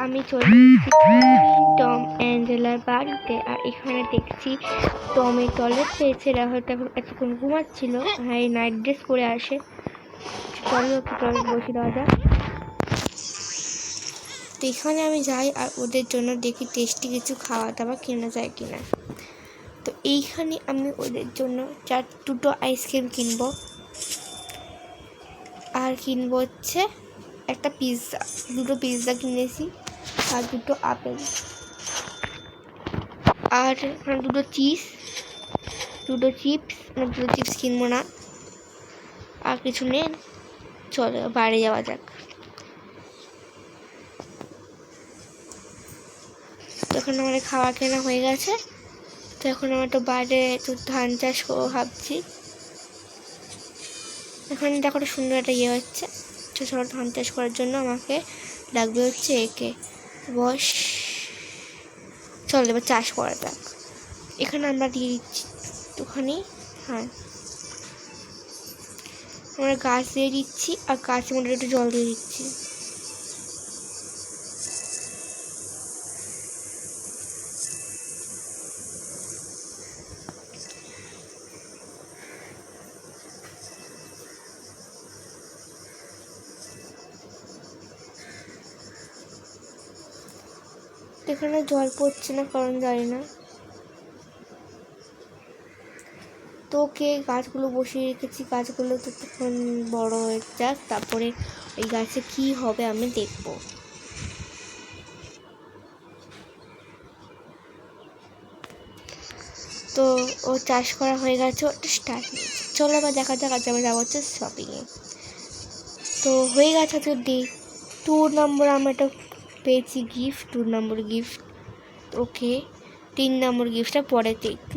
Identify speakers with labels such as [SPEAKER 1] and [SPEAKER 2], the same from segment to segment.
[SPEAKER 1] আমি চলে এসেছি টম অ্যাঞ্জেলার বাড়িতে। আর এখানে দেখছি টমের টয়লেট পেয়েছে, হয়তো এখন এতক্ষণ ঘুমাচ্ছিল। হ্যাঁ, নাইট ড্রেস করে আসে। চলো একটু টয়লেট বসে দেওয়া যাক। তো এখানে আমি যাই আর ওদের জন্য দেখি টেস্টি কিছু খাওয়া দাওয়া কেনা যায় কিনা। তো এইখানে আমি ওদের জন্য দুটো আইসক্রিম কিনবো, আর কিনবো হচ্ছে একটা পিৎজা, দুটো পিৎজা কিনেছি, আর দুটো আপেল, আর দুটো চিপস কিনবো না, আর কিছু নেই। চলো বাইরে যাওয়া যাক। তো এখন আমাদের খাওয়া কেনা হয়ে গেছে। তো এখন আমার তো বাইরে একটু ধান চাষ করবো ভাবছি। এখানে দেখো সুন্দর একটা ইয়ে হচ্ছে। তো সব ধান চাষ করার জন্য আমাকে লাগবে হচ্ছে একে বস। চল এবার চাষ করা যাক। এখানে আমরা দিয়ে দিচ্ছি একটুখানি, হ্যাঁ আমরা গাছ দিয়ে দিচ্ছি, আর গাছের মধ্যে একটু জল দিয়ে দিচ্ছি। এখানে জল পড়ছে না কারণ জানি না। তো ওকে গাছগুলো বসিয়ে রেখেছি, গাছগুলো তো তখন বড় হয়ে যাক, তারপরে ওই গাছে কি হবে আমি দেখব। তো ও চাষ করা হয়ে গেছে, ওটা স্টার্ট নিয়েছে। চলো আবার দেখা যাক। আজ আমরা যাবো হচ্ছে শপিংয়ে। তো হয়ে গেছে তো 2 নম্বর আমরা একটা পেয়েছি গিফট, 2 নম্বর গিফট। ওকে 3 নম্বর গিফটটা পরে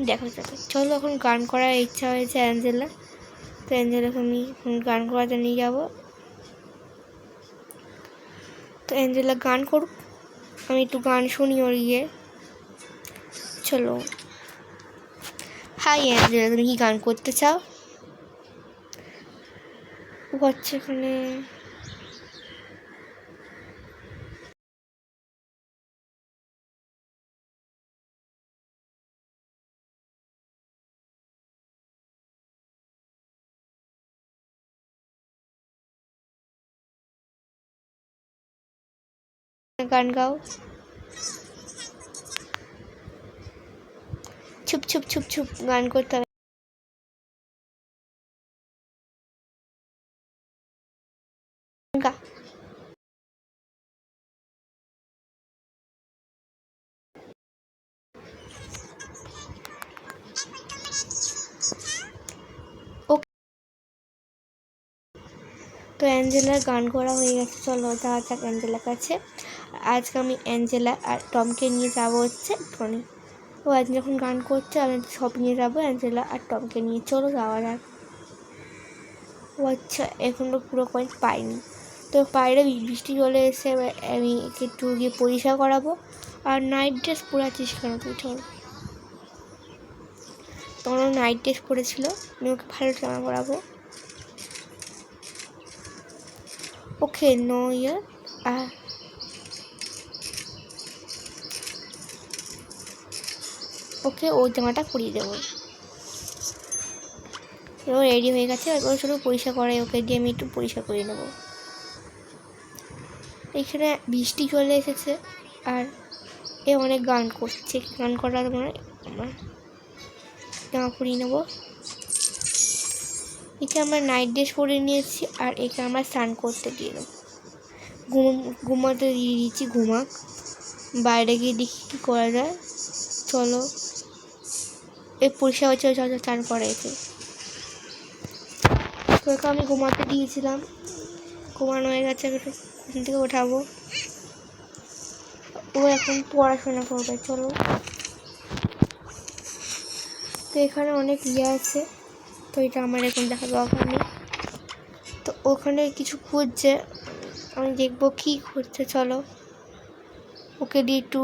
[SPEAKER 1] দেখা যাবে। চলো এখন গান করার ইচ্ছা হয়েছে অ্যাঞ্জেলা। তো অ্যাঞ্জেলাকে আমি গান করাতে নিয়ে যাবো। তো অ্যাঞ্জেলা গান করুক, আমি একটু গান শুনি ওর গিয়ে। চলো। হাই অ্যাঞ্জেলা, তুমি কি গান করতে চাও? ও আচ্ছা, এখানে গান গাও। চুপ চুপ চুপ চুপ, গান করতে হবে। গা। তো অ্যাঞ্জেলার গান করা হয়ে গেছে। চলো যাওয়া যাক অ্যাঞ্জেলার কাছে। আজকে আমি অ্যাঞ্জেলা আর টমকে নিয়ে যাবো হচ্ছে এক্ষুনি। ও আজ যখন গান করছে আমি শপিংয়ে যাবো অ্যাঞ্জেলা আর টমকে নিয়ে। চলো যাওয়া যাক। ও আচ্ছা, এখন তো পুরো পয়েন্ট পাইনি। তো বাইরে বৃষ্টি চলে এসে আমি একটু গিয়ে পরিষ্কার করাবো। আর নাইট ড্রেস পরে আছিস কেন তুই? চল, তখন নাইট ড্রেস পরেছিল, আমি ওকে ভালো জামা পরাবো। ওকে নো ইয়ার। আর ওকে ওই জামাটা পরিয়ে দেবো। ও রেডি হয়ে গেছে, এবার শুধু পরিষ্কার করাই, ওকে দিয়ে আমি একটু পরিষ্কার করে নেবো। এখানে বৃষ্টি চলে এসেছে আর এ অনেক গান করছে। গান করার মানে আমার জামা পরিয়ে নেবো। একে আমরা নাইট ড্রেস পরে নিয়েছি, আর একে আমরা স্নান করতে দিয়ে দেবো। ঘুমাতে দিয়ে দিচ্ছি, ঘুমাক। বাইরে গিয়ে দেখি কী করা যায়। চলো এই পরিষ্কার হচ্ছে, চলো স্নান করে একে। তো একে আমি ঘুমাতে দিয়েছিলাম, ঘুমানো হয়ে গেছে, ঘুম থেকে ওঠাবো। ও এখন পড়াশোনা করবে। চলো। তো এখানে অনেক ইয়ে আছে, তো এটা আমার এখন দেখা দরকার নেই। তো ওখানে কিছু খুঁজছে, আমি দেখবো কী খুঁজছে। চলো ওকে দিয়ে একটু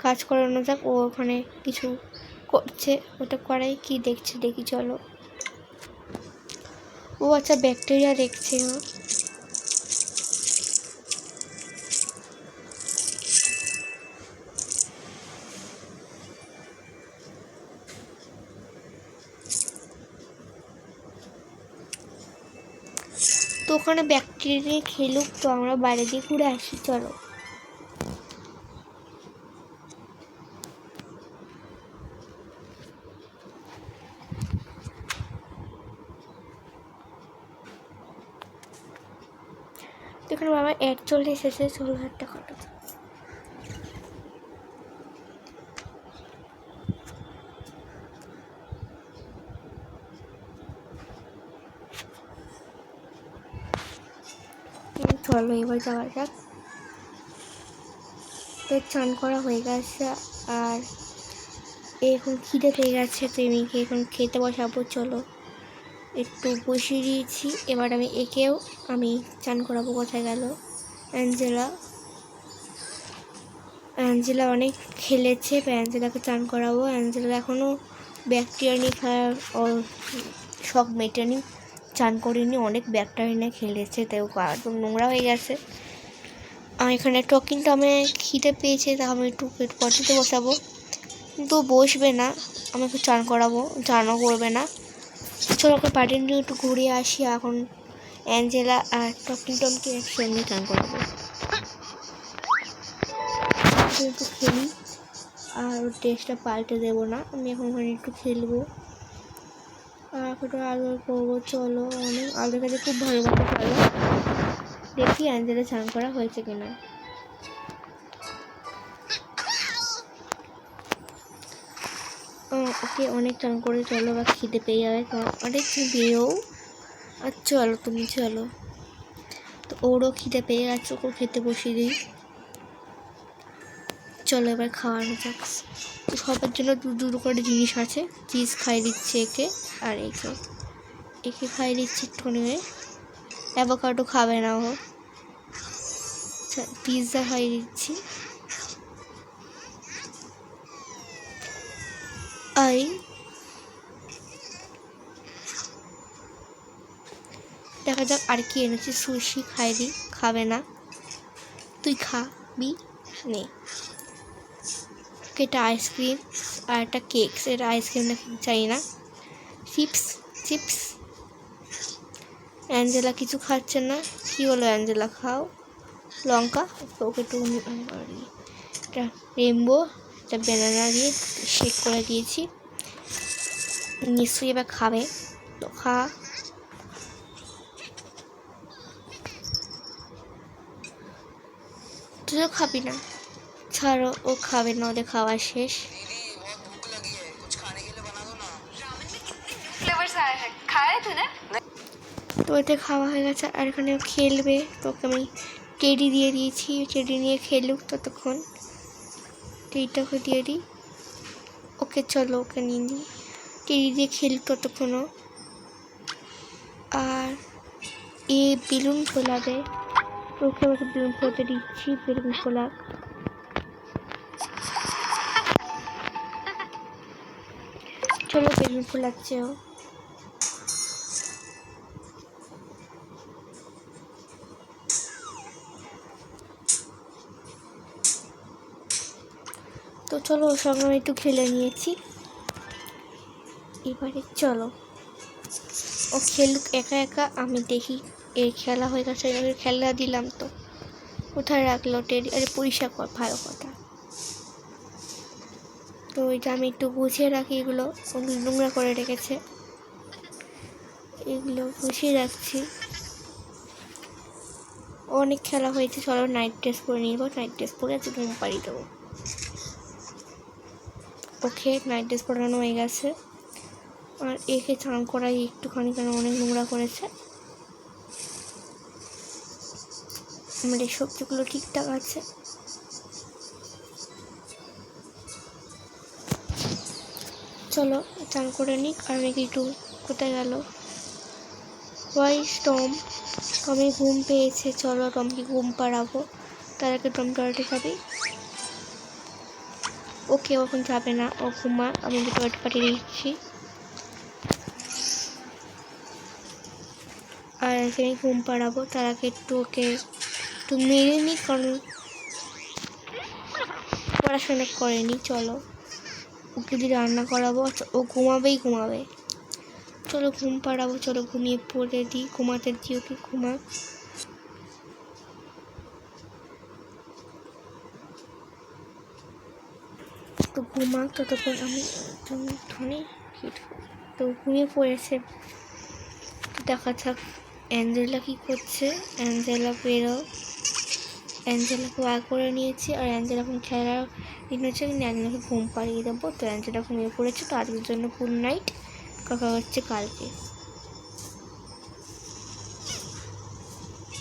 [SPEAKER 1] কাজ করানো যাক। ও ওখানে কিছু করছে, ওটা করাই কি দেখছে দেখি। চলো। ও আচ্ছা, ব্যাকটেরিয়া দেখছে ও। ওখানে ব্যাকটেরিয়া নিয়ে খেলুক, তো আমরা বাইরে দিয়ে ঘুরে আসি। চলো। এখানে বাবা অ্যাড চলে এসেছে, চলো একটা কত চলো এবার যাওয়া যাক। তো চান করা হয়ে গেছে আর এখন খিদে পেয়ে গেছে, তো এমনিকে এখন খেতে বসাবো। চলো একটু বসিয়ে দিয়েছি, এবার একেও আমি চান করাবো। কোথায় গেল অ্যাঞ্জেলা অনেক খেলেছে, অ্যাঞ্জেলাকে চান করাবো। অ্যাঞ্জেলা এখনও ব্যাকটেরিয়া নিয়ে খেলার শখ মেটেনি, চান করিনি, অনেক ব্যাকটেরিয়া নিয়ে খেলেছে, তাই ও একদম নোংরা হয়ে গেছে। এখানে টকিং টমে খিদে পেয়েছে, তা আমি একটু পটিতে বসাবো, কিন্তু বসবে না, আমাকে চান করাবো, চানও করবে না। চলো ওকে পার্টি নিয়ে একটু ঘুরে আসি। এখন অ্যাঞ্জেলা আর টকিং টমকে একসঙ্গে চান করাবো। একটু খেলি আর ওর টেস্টটা পাল্টে দেবো না, আমি এখন ওখানে একটু খেলবো আর একটু আদর করবো। চলো অনেক আদর কাছে খুব ভালোবাসে। চলো দেখি অ্যাঞ্জেলা চান করা হয়েছে কিনা। ওকে অনেক চান করে চলো, বা খিদে পেয়ে যাবে, অনেক বেরো আর চলো তুমি চলো। তো ওরও খিদে পেয়ে গেছে, ওকে খেতে বসিয়ে দিই। চলো এবার খাওয়ানো যাক। তো সবার জন্য দুটো করে জিনিস আছে, চিজ খাই দিচ্ছে একে, আর একে খাই দিচ্ছে একটুখানি। অ্যাভোকাডো খাবে না ও, পিৎজা খাই দিচ্ছি। দেখা যাক আর কি এনেছি। সুশি খাই দিই, খাবে না, তুই খাবি নে। এটা আইসক্রিম আর একটা কেক, এটা আইসক্রিম না কেক চাই না। চিপস অ্যাঞ্জেলা কিছু খাচ্ছে না, কি হলো অ্যাঞ্জেলা খাও। লঙ্কা ওকে একটু এটা রেমবো, এটা ব্যানানা দিয়ে শেক করে দিয়েছি, নিশ্চয়ই এবার খাবে। তো খা। তুইও খাবি না, ছাড়ো, ও খাবে না, ওদের খাওয়া শেষ। তো ওতে খাওয়া হয়ে গেছে আর এখানে খেলবে, তোকে আমি টেডি দিয়ে দিয়েছি, টেডি নিয়ে খেলুক ততক্ষণ। টেডিটা ওকে দিয়ে দিই, ওকে চলো ওকে নিয়ে নিই, টেডি দিয়ে খেলুক ততক্ষণও। আর বেলুন ফোলাবে, ওকে ওকে বেলুন ফোলাতে দিচ্ছি, বেলুন ফোলাক। চলো বেলুন ফোলাচ্ছে ও। তো চলো ওর সঙ্গে আমি একটু খেলে নিয়েছি, এবারে চলো ও খেলুক একা একা, আমি দেখি। এর খেলা হয়ে গেছে, খেলা দিলাম তো কোথায় রাখলো টেডি, আরে পরিষ্কার কর, ভালো কথা। তো এটা আমি একটু গুছিয়ে রাখি, এগুলো নোংরা করে রেখেছে, এগুলো গুছিয়ে রাখছি। অনেক খেলা হয়েছে, চলো নাইট ড্রেস পরে নিব, নাইট ড্রেস পরে আজকে ঘুম পাড়িয়ে দেবো। ওকে নাইট ড্রেস পরানো হয়ে গেছে আর একে চান করাই একটুখানি, কেন অনেক নোংরা করেছে। আমার এই সবজিগুলো ঠিকঠাক আছে। চলো চান করে নিক আর নাকি একটু কোথায় গেল টমি ঘুম পেয়েছে, চলো টমকে ঘুম পাড়াবো, তার আগে টম টয়লেটে যাবে। ওকে এখন যাবে না, ও ঘুমা, আমি টয়লেট পাঠিয়ে দিচ্ছি। আর আমি ঘুম পাড়াবো, তার আগে ওকে একটু মেরে নিই, কারণ পড়াশোনা করেনি। চলো ওকে যদি রান্না করাবো, ও ঘুমাবে। চলো ঘুম পাড়াবো, চলো ঘুমিয়ে পড়ে দিই, ঘুমাতে দিই ওকে, ঘুমা। তো ঘুমা, ততক্ষণ আমি ধনে তো ঘুমিয়ে পড়েছে। তো দেখা যাক অ্যাঞ্জেলা কী করছে। অ্যাঞ্জেলা অ্যাঞ্জেলাকে বার করে নিয়েছি, আর অ্যাঞ্জেলা এখন খেলার দিন হচ্ছে, কিন্তু অ্যাঞ্জেলাকে ঘুম পাড়িয়ে দেবো। তো অ্যাঞ্জেলা ঘুমিয়ে পড়েছে। তো আজকের জন্য গুড নাইট, কথা হচ্ছে কালকে।